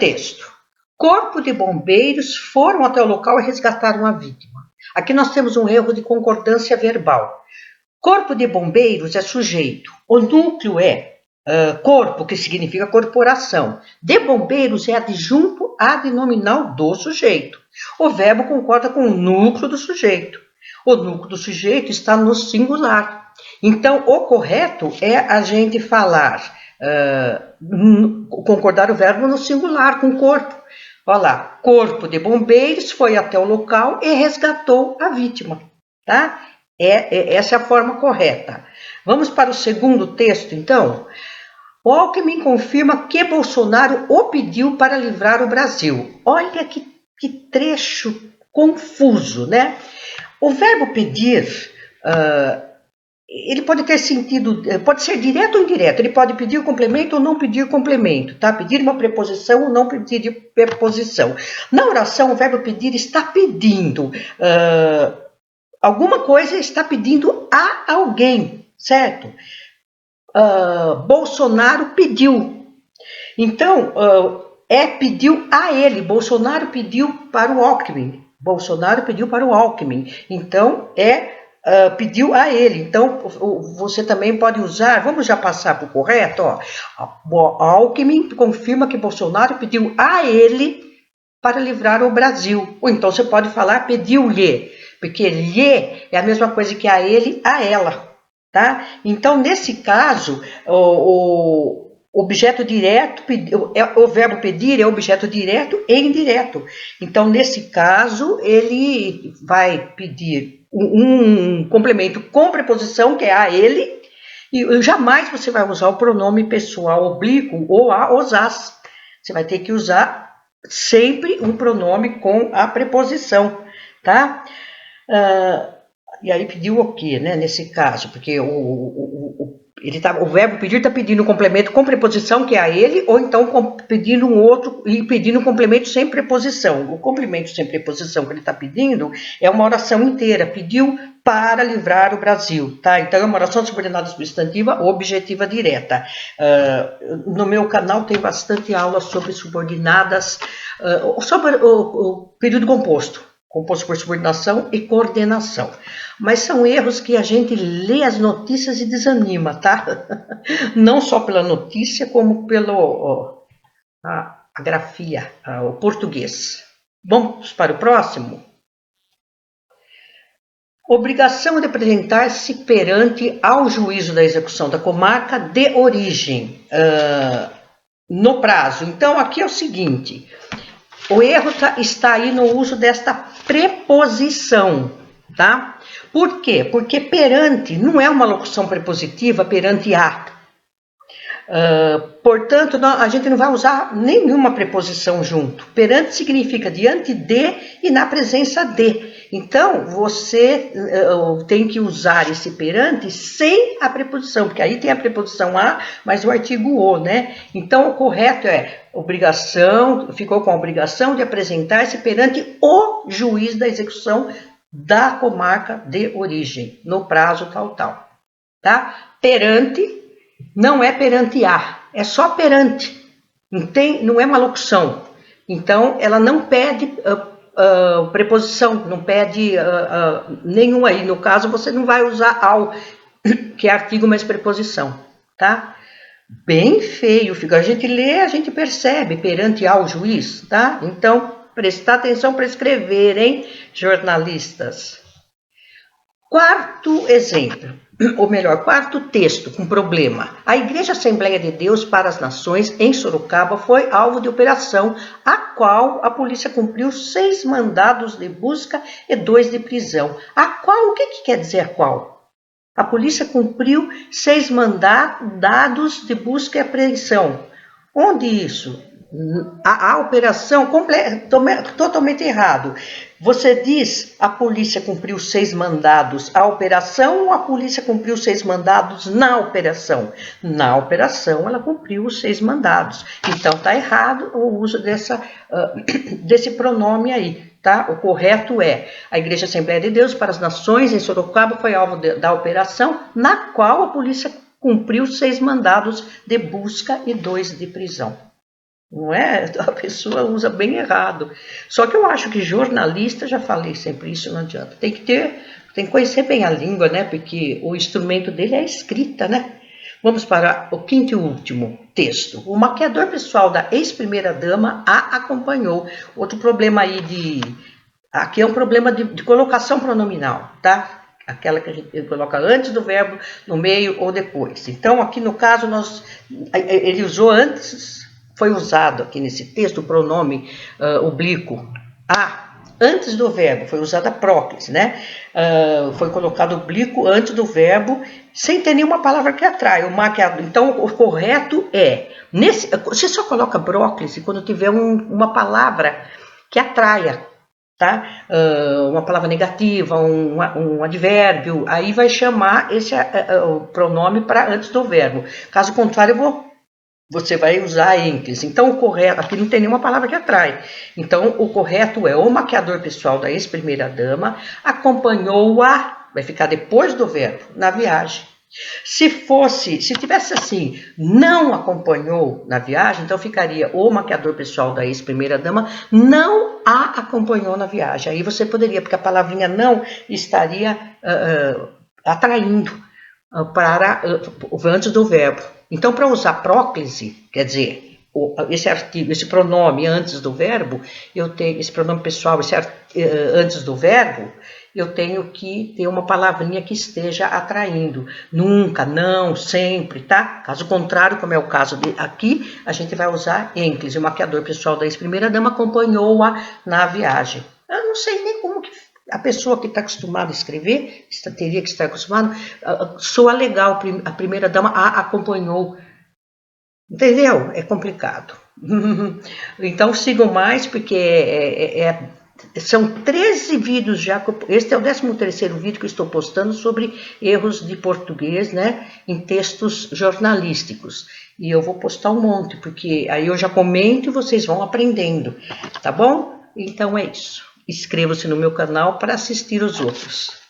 texto. Corpo de bombeiros foram até o local e resgataram a vítima. Aqui nós temos um erro de concordância verbal. Corpo de bombeiros é sujeito. O núcleo é corpo, que significa corporação. De bombeiros é adjunto adnominal do sujeito. O verbo concorda com o núcleo do sujeito. O núcleo do sujeito está no singular. Então, o correto é a gente falar, concordar o verbo no singular, com corpo. Olha lá, corpo de bombeiros foi até o local e resgatou a vítima, tá? Essa é a forma correta. Vamos para o segundo texto, então. O Alckmin confirma que Bolsonaro o pediu para livrar o Brasil. Olha que trecho confuso, né? O verbo pedir, ele pode ter sentido, pode ser direto ou indireto. Ele pode pedir complemento ou não pedir complemento, tá? Pedir uma preposição ou não pedir preposição. Na oração, o verbo pedir está pedindo alguma coisa, está pedindo a alguém, certo? Bolsonaro pediu. Então, pediu a ele. Bolsonaro pediu para o Alckmin. Bolsonaro pediu para o Alckmin. Então, pediu a ele. Então, você também pode usar, vamos já passar para o correto, ó. Alckmin confirma que Bolsonaro pediu a ele para livrar o Brasil. Ou então você pode falar pediu-lhe, porque lhe é a mesma coisa que a ele, a ela. Tá? Então, nesse caso, o objeto direto, o verbo pedir é objeto direto e indireto. Então, nesse caso, ele vai pedir um complemento com preposição, que é a ele, e jamais você vai usar o pronome pessoal oblíquo ou a os as. Você vai ter que usar sempre um pronome com a preposição, tá? E aí pediu o quê, né, nesse caso? Porque o verbo pedir está pedindo um complemento com preposição, que é a ele, ou então pedindo um outro e pedindo um complemento sem preposição. O complemento sem preposição que ele está pedindo é uma oração inteira. Pediu para livrar o Brasil, tá? Então é uma oração subordinada substantiva objetiva direta. No meu canal tem bastante aula sobre subordinadas, sobre o período composto por subordinação e coordenação. Mas são erros que a gente lê as notícias e desanima, tá? Não só pela notícia, como pela a grafia, o português. Vamos para o próximo? Obrigação de apresentar-se perante ao juízo da execução da comarca de origem, no prazo. Então, aqui é o seguinte... O erro está aí no uso desta preposição, tá? Por quê? Porque perante não é uma locução prepositiva perante a. Portanto, a gente não vai usar nenhuma preposição junto. Perante significa diante de e na presença de. Então, você tem que usar esse perante sem a preposição, porque aí tem a preposição a, mas o artigo o, né? Então, o correto é obrigação, ficou com a obrigação de apresentar-se perante o juiz da execução da comarca de origem, no prazo tal, tá? Perante não é perante a, é só perante, não é uma locução. Então, ela não pede preposição, não pede nenhum aí. No caso, você não vai usar ao, que é artigo mais preposição, tá? Bem feio, fica. A gente lê, a gente percebe, perante ao juiz, tá? Então, prestar atenção para escrever, hein, jornalistas. Quarto exemplo, ou melhor, quarto texto com problema. A Igreja Assembleia de Deus para as Nações, em Sorocaba, foi alvo de operação, a qual a polícia cumpriu 6 mandados de busca e 2 de prisão. A qual, o que quer dizer a qual? A polícia cumpriu 6 mandados de busca e apreensão. Onde isso? A operação totalmente errado. Você diz a polícia cumpriu 6 mandados a operação ou a polícia cumpriu 6 mandados na operação? Na operação ela cumpriu os 6 mandados. Então está errado o uso desse pronome aí, tá? O correto é a Igreja Assembleia de Deus para as Nações em Sorocaba foi alvo da operação na qual a polícia cumpriu 6 mandados de busca e 2 de prisão. Não é? A pessoa usa bem errado. Só que eu acho que jornalista, já falei sempre isso, não adianta. Tem que conhecer bem a língua, né? Porque o instrumento dele é a escrita, né? Vamos para o quinto e último texto. O maquiador pessoal da ex-primeira-dama a acompanhou. Outro problema aí aqui é um problema de colocação pronominal, tá? Aquela que a gente coloca antes do verbo, no meio ou depois. Então, aqui no caso, ele usou antes, foi usado aqui nesse texto o pronome oblíquo a. Antes do verbo, foi usada a próclise, né? Foi colocado oblíquo antes do verbo, sem ter nenhuma palavra que atrai. O maquiador. Então, o correto é... você só coloca próclise quando tiver uma palavra que atraia, tá? Uma palavra negativa, um advérbio, aí vai chamar esse o pronome para antes do verbo. Caso contrário, você vai usar ênclise. Então, o correto, aqui não tem nenhuma palavra que atrai. Então, o correto é o maquiador pessoal da ex-primeira-dama acompanhou-a, vai ficar depois do verbo, na viagem. Se tivesse assim, não acompanhou na viagem, então ficaria o maquiador pessoal da ex-primeira-dama não a acompanhou na viagem. Aí você poderia, porque a palavrinha não estaria atraindo para antes do verbo. Então, para usar próclise, quer dizer, esse artigo, esse pronome antes do verbo, eu tenho esse pronome pessoal, antes do verbo, eu tenho que ter uma palavrinha que esteja atraindo. Nunca, não, sempre, tá? Caso contrário, como é o caso aqui, a gente vai usar ênclise. O maquiador pessoal da ex-primeira-dama acompanhou-a na viagem. Eu não sei nem como que a pessoa que está acostumada a escrever, teria que estar acostumada, soa legal, a primeira-dama a acompanhou. Entendeu? É complicado. Então sigam mais, porque são 13 vídeos já. Este é o 13º vídeo que eu estou postando sobre erros de português, né, em textos jornalísticos. E eu vou postar um monte, porque aí eu já comento e vocês vão aprendendo, tá bom? Então é isso. Inscreva-se no meu canal para assistir os outros.